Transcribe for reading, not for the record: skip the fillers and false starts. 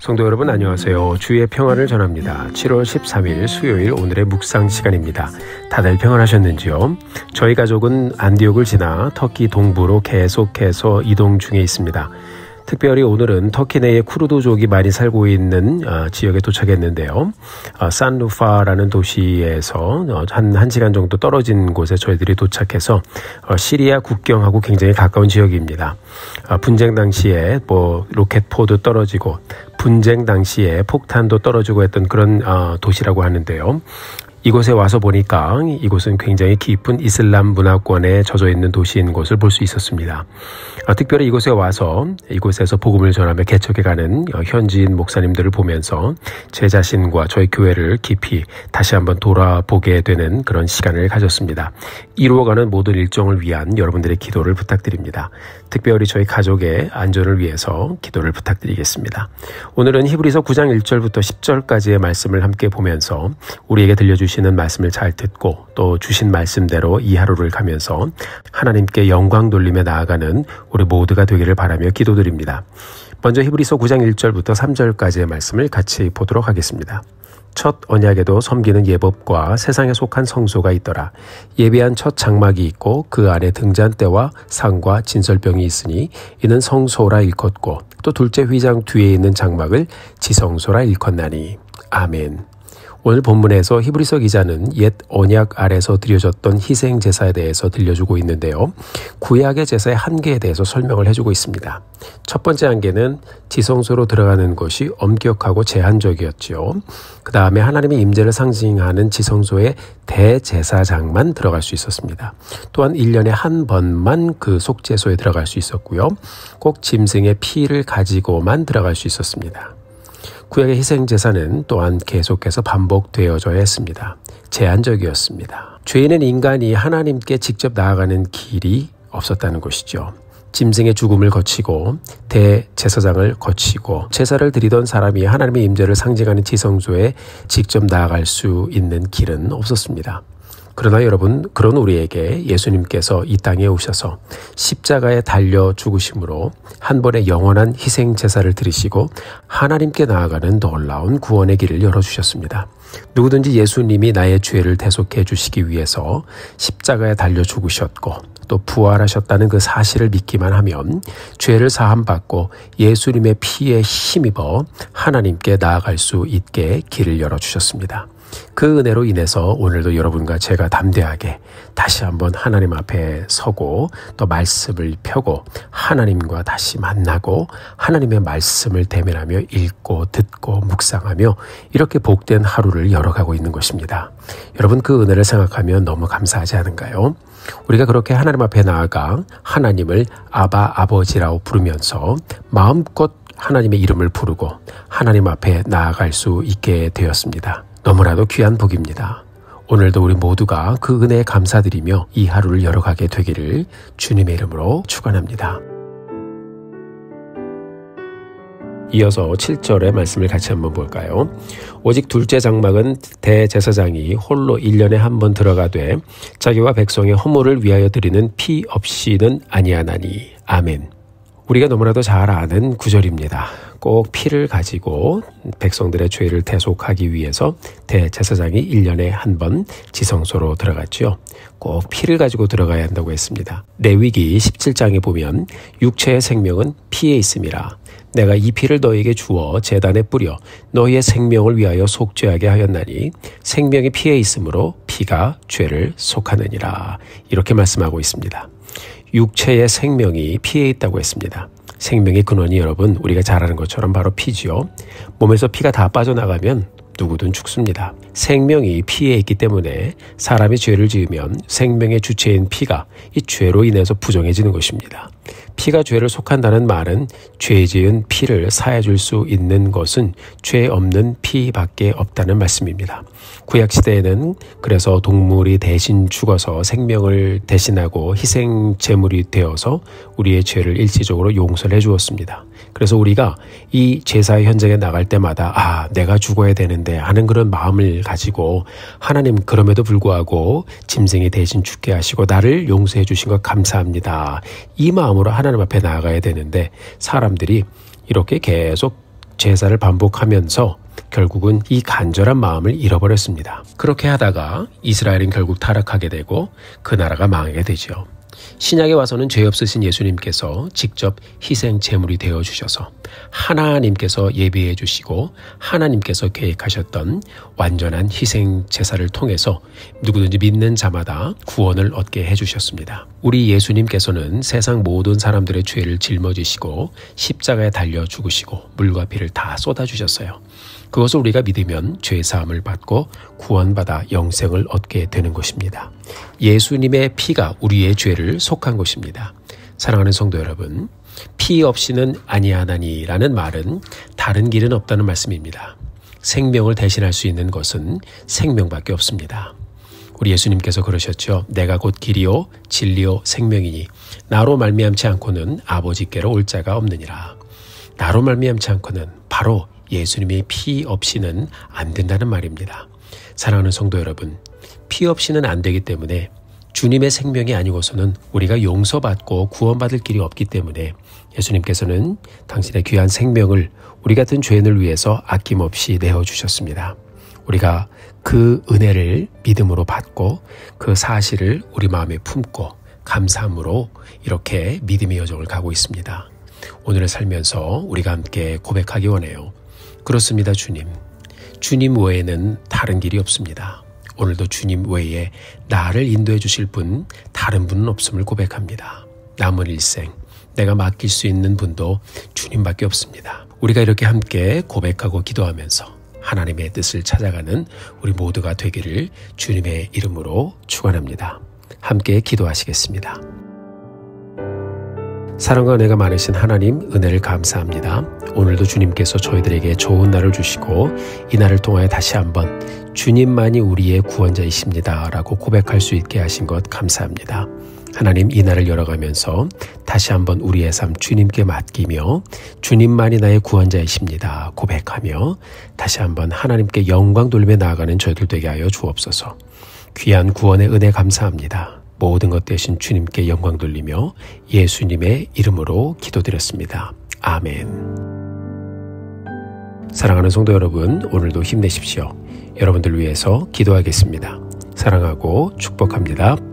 성도 여러분 안녕하세요. 주의 평안을 전합니다. 7월 13일 수요일 오늘의 묵상 시간입니다. 다들 평안하셨는지요? 저희 가족은 안디옥을 지나 터키 동부로 계속해서 이동 중에 있습니다. 특별히 오늘은 터키 내에 쿠르드족이 많이 살고 있는 지역에 도착했는데요. 산루파라는 도시에서 한 1시간 정도 떨어진 곳에 저희들이 도착해서 시리아 국경하고 굉장히 가까운 지역입니다. 분쟁 당시에 로켓포도 떨어지고 분쟁 당시에 폭탄도 떨어지고 했던 그런 도시라고 하는데요. 이곳에 와서 보니까 이곳은 굉장히 깊은 이슬람 문화권에 젖어 있는 도시인 것을 볼 수 있었습니다. 특별히 이곳에 와서 이곳에서 복음을 전하며 개척해가는 현지인 목사님들을 보면서 제 자신과 저희 교회를 깊이 다시 한번 돌아보게 되는 그런 시간을 가졌습니다. 이루어가는 모든 일정을 위한 여러분들의 기도를 부탁드립니다. 특별히 저희 가족의 안전을 위해서 기도를 부탁드리겠습니다. 오늘은 히브리서 9장 1절부터 10절까지의 말씀을 함께 보면서 우리에게 들려주시는 말씀을 잘 듣고 또 주신 말씀대로 이 하루를 가면서 하나님께 영광 돌리며 나아가는 우리 모두가 되기를 바라며 기도드립니다. 먼저 히브리서 9장 1절부터 3절까지의 말씀을 같이 보도록 하겠습니다. 첫 언약에도 섬기는 예법과 세상에 속한 성소가 있더라. 예비한 첫 장막이 있고 그 안에 등잔대와 상과 진설병이 있으니 이는 성소라 일컫고 또 둘째 휘장 뒤에 있는 장막을 지성소라 일컫나니. 아멘. 오늘 본문에서 히브리서 기자는 옛 언약 아래서 드려졌던 희생 제사에 대해서 들려주고 있는데요. 구약의 제사의 한계에 대해서 설명을 해주고 있습니다. 첫 번째 한계는 지성소로 들어가는 것이 엄격하고 제한적이었지요. 그 다음에 하나님의 임재를 상징하는 지성소의 대제사장만 들어갈 수 있었습니다. 또한 1년에 한 번만 그 속죄소에 들어갈 수 있었고요. 꼭 짐승의 피를 가지고만 들어갈 수 있었습니다. 구약의 희생제사는 또한 계속해서 반복되어져야 했습니다. 제한적이었습니다. 죄인은 인간이 하나님께 직접 나아가는 길이 없었다는 것이죠. 짐승의 죽음을 거치고 대제사장을 거치고 제사를 드리던 사람이 하나님의 임재를 상징하는 지성소에 직접 나아갈 수 있는 길은 없었습니다. 그러나 여러분, 그런 우리에게 예수님께서 이 땅에 오셔서 십자가에 달려 죽으심으로 한 번의 영원한 희생 제사를 드리시고 하나님께 나아가는 놀라운 구원의 길을 열어주셨습니다. 누구든지 예수님이 나의 죄를 대속해 주시기 위해서 십자가에 달려 죽으셨고 또 부활하셨다는 그 사실을 믿기만 하면 죄를 사함받고 예수님의 피에 힘입어 하나님께 나아갈 수 있게 길을 열어주셨습니다. 그 은혜로 인해서 오늘도 여러분과 제가 담대하게 다시 한번 하나님 앞에 서고 또 말씀을 펴고 하나님과 다시 만나고 하나님의 말씀을 대면하며 읽고 듣고 묵상하며 이렇게 복된 하루를 열어가고 있는 것입니다. 여러분 그 은혜를 생각하면 너무 감사하지 않은가요? 우리가 그렇게 하나님 앞에 나아가 하나님을 아바 아버지라고 부르면서 마음껏 하나님의 이름을 부르고 하나님 앞에 나아갈 수 있게 되었습니다. 너무나도 귀한 복입니다. 오늘도 우리 모두가 그 은혜에 감사드리며 이 하루를 열어가게 되기를 주님의 이름으로 축원합니다. 이어서 7절의 말씀을 같이 한번 볼까요? 오직 둘째 장막은 대제사장이 홀로 1년에 한 번 들어가되 자기와 백성의 허물을 위하여 드리는 피 없이는 아니하나니. 아멘. 우리가 너무나도 잘 아는 구절입니다. 꼭 피를 가지고 백성들의 죄를 대속하기 위해서 대제사장이 1년에 한 번 지성소로 들어갔죠. 꼭 피를 가지고 들어가야 한다고 했습니다. 레위기 17장에 보면 육체의 생명은 피에 있음이라. 내가 이 피를 너희에게 주어 제단에 뿌려 너희의 생명을 위하여 속죄하게 하였나니 생명이 피에 있으므로 피가 죄를 속하느니라. 이렇게 말씀하고 있습니다. 육체의 생명이 피에 있다고 했습니다. 생명의 근원이 여러분 우리가 잘 아는 것처럼 바로 피지요. 몸에서 피가 다 빠져나가면 누구든 죽습니다. 생명이 피에 있기 때문에 사람이 죄를 지으면 생명의 주체인 피가 이 죄로 인해서 부정해지는 것입니다. 피가 죄를 속한다는 말은 죄 지은 피를 사해줄 수 있는 것은 죄 없는 피밖에 없다는 말씀입니다. 구약시대에는 그래서 동물이 대신 죽어서 생명을 대신하고 희생 제물이 되어서 우리의 죄를 일시적으로 용서를 해주었습니다. 그래서 우리가 이 제사의 현장에 나갈 때마다 내가 죽어야 되는데 하는 그런 마음을 가지고 하나님 그럼에도 불구하고 짐승이 대신 죽게 하시고 나를 용서해 주신 것 감사합니다. 이 마음으로 하나님 앞에 나아가야 되는데 사람들이 이렇게 계속 제사를 반복하면서 결국은 이 간절한 마음을 잃어버렸습니다. 그렇게 하다가 이스라엘은 결국 타락하게 되고 그 나라가 망하게 되죠. 신약에 와서는 죄 없으신 예수님께서 직접 희생 제물이 되어 주셔서 하나님께서 예비해 주시고 하나님께서 계획하셨던 완전한 희생 제사를 통해서 누구든지 믿는 자마다 구원을 얻게 해주셨습니다. 우리 예수님께서는 세상 모든 사람들의 죄를 짊어지시고 십자가에 달려 죽으시고 물과 피를 다 쏟아주셨어요. 그것을 우리가 믿으면 죄사함을 받고 구원받아 영생을 얻게 되는 것입니다. 예수님의 피가 우리의 죄를 속한 것입니다. 사랑하는 성도 여러분, 피 없이는 아니하나니라는 말은 다른 길은 없다는 말씀입니다. 생명을 대신할 수 있는 것은 생명밖에 없습니다. 우리 예수님께서 그러셨죠. 내가 곧 길이요 진리요 생명이니 나로 말미암지 않고는 아버지께로 올 자가 없느니라. 나로 말미암지 않고는 바로 예수님의 피 없이는 안 된다는 말입니다. 사랑하는 성도 여러분, 피 없이는 안 되기 때문에 주님의 생명이 아니고서는 우리가 용서받고 구원받을 길이 없기 때문에 예수님께서는 당신의 귀한 생명을 우리 같은 죄인을 위해서 아낌없이 내어주셨습니다. 우리가 그 은혜를 믿음으로 받고 그 사실을 우리 마음에 품고 감사함으로 이렇게 믿음의 여정을 가고 있습니다. 오늘을 살면서 우리가 함께 고백하기 원해요. 그렇습니다, 주님. 주님 외에는 다른 길이 없습니다. 오늘도 주님 외에 나를 인도해 주실 분, 다른 분은 없음을 고백합니다. 남은 일생 내가 맡길 수 있는 분도 주님밖에 없습니다. 우리가 이렇게 함께 고백하고 기도하면서 하나님의 뜻을 찾아가는 우리 모두가 되기를 주님의 이름으로 축원합니다. 함께 기도하시겠습니다. 사랑과 은혜가 많으신 하나님, 은혜를 감사합니다. 오늘도 주님께서 저희들에게 좋은 날을 주시고 이 날을 통하여 다시 한번 주님만이 우리의 구원자이십니다 라고 고백할 수 있게 하신 것 감사합니다. 하나님, 이 날을 열어가면서 다시 한번 우리의 삶 주님께 맡기며 주님만이 나의 구원자이십니다 고백하며 다시 한번 하나님께 영광 돌리며 나아가는 저희들 되게 하여 주옵소서. 귀한 구원의 은혜 감사합니다. 모든 것 대신 주님께 영광 돌리며 예수님의 이름으로 기도드렸습니다. 아멘. 사랑하는 성도 여러분, 오늘도 힘내십시오. 여러분들 위해서 기도하겠습니다. 사랑하고 축복합니다.